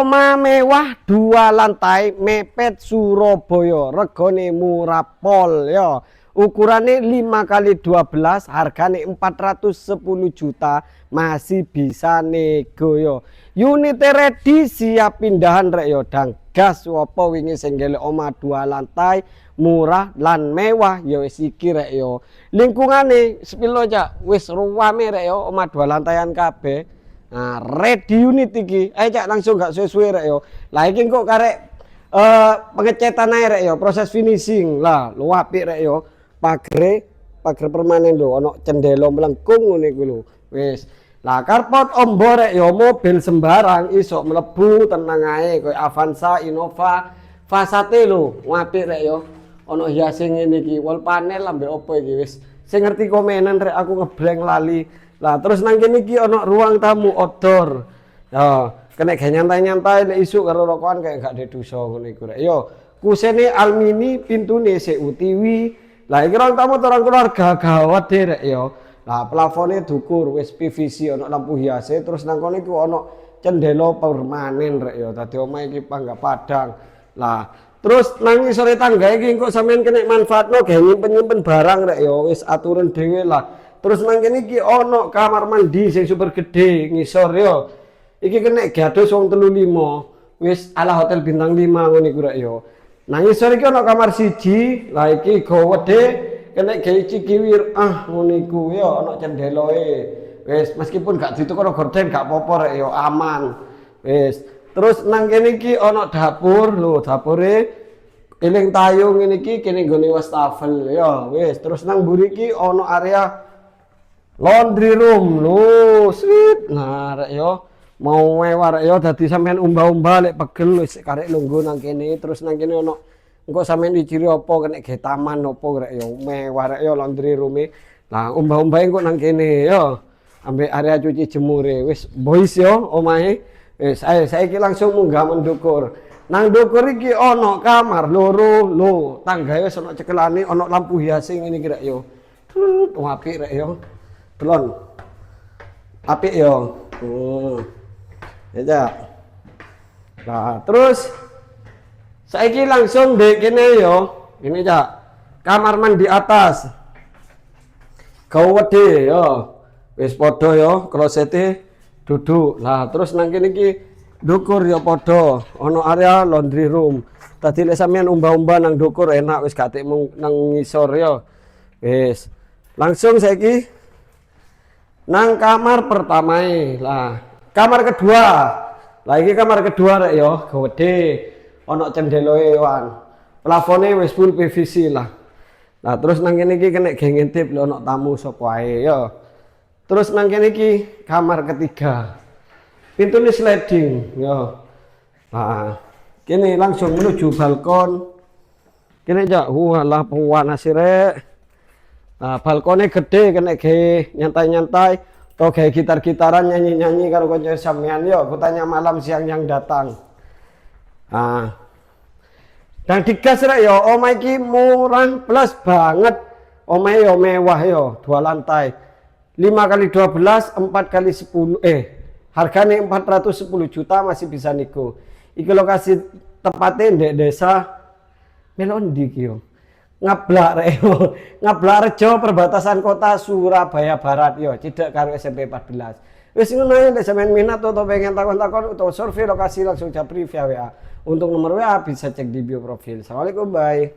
Oma mewah 2 lantai mepet Surabaya, regane murah pol ya. Ukurannya 5x12, harganya 410 juta, masih bisa nego yo. Unit ready siap pindahan rek yo, dan gas wopo wingi senggele oma 2 lantai murah lan mewah yo wis iki rek yo. Lingkungane sepilo aja wis ruwame rek yo, oma 2 lantaian kabeh. Nah, ready unit iki. Ayo cak langsung gak suwe-suwe rek yo. Lah iki kok karek pengecetan ae rek yo, proses finishing. Lah, lu apik rek yo. Pagar permanen lho, ono cendela melengkung ngene iku lho. Wis. Lah karpot ombo rek yo, mobil sembarang iso mlebu tenang ae koyo Avanza, Innova, Passate lho. Apik rek yo. Ono hiase ngene iki, wall panel ambek opo iki wis. Sing ngerti komenan rek aku ngeblank lali. Lah terus nang kene iki ono ruang tamu outdoor. Ya, kena gak nyantai-nyantai nek isuk karo rokokan kayak gak deduso ngono iku rek. Yo, kusene almini, pintune seutiwi. Lah iki ruang tamu orang keluarga gawat deh rek yo. Lah plafonnya dukur wis PVC, ono lampu hiase, terus nang kono iku ono cendela permanen rek yo. Dadi omah iki pangga padang. Lah terus nang sore tangga iki engko sampean kena manfaatno gawe nyimpen-nyimpen barang rek yo, wis aturan dhewe lah. Terus nang kene iki ono kamar mandi sing super gede ngisor yo. Iki kena gados wong 35. Wis ala hotel bintang 5 ngono iku rek yo. Nang ngisor iki ono kamar siji, lah iki gawede kena gawe cikiwir ngono iku yo, ono cendeloe. Wis meskipun gak ditukar gorden gak apa-apa rek yo, aman. Wis. Terus nang kene iki ono dapur lho, dapure eling tayung ngene iki kene nggone wastafel yo. Wis, terus nang mburi iki ono area laundry room lho, sweet. Nah, rek yo mau mewah rek yo, dadi sampean umbah-umbah lek pegel wis karek lungguh nang kene. Terus nang kene ono engko sampean diciri apa kena ge taman opo rek yo, mewah rek yo laundry room e. Lah umbah-umbah engko nang kene yo. Ambek area cuci jemure. Wis boys yo omahe. Wis ayo saiki langsung munggah mendukur. Nang dukur iki ono kamar loro lho, tanggae wis ono cekelane, ono lampu hias ngene iki rek yo. Apik rek yo. Telon. Apik yo. Ya. Nah, terus saiki langsung dek kene yo. Ini Cak. Kamar mandi atas. Gawede yo. Wis padha yo, klosete duduk. Lah, terus nang kene iki dukur yo padha. Ono area laundry room. Tadi lek sampean umbah-umbah nang dukur enak wis gak nang ngisor yo. Wis. Langsung saiki nang kamar pertamae. Lah, kamar kedua. Lah iki kamar kedua rek yo, gede. Ono cendeloe wan. Plafone wis full PVC lah. Nah, terus nang kene iki kena ge ngintip lho ono tamu sapa ae yo. Terus nang kene iki kamar ketiga. Pintune sliding yo. Nah, kene langsung menuju balkon. Kene jak walah panas rek. Nah, balkonnya gede kena ge nyantai-nyantai atau kayak gitar-gitaran nyanyi-nyanyi karo kanca sampean yo, kutanya malam siang yang datang. Nah, dan digas rek yo, omah iki murah plus banget. Omah yo mewah yo, 2 lantai. 5x12, 4x10 harganya 410 juta, masih bisa nego. Iki lokasi tepatnya di desa Melondi iki yo. Ngablak rek yo. Ngablak Rejo, perbatasan kota Surabaya Barat yo, cedek karo SMP 14. Wis ngono ae, nek sampean minat atau pengen takon-takon atau survei lokasi langsung japri via WA. Untuk nomor WA bisa cek di bio profil. Assalamualaikum, bye.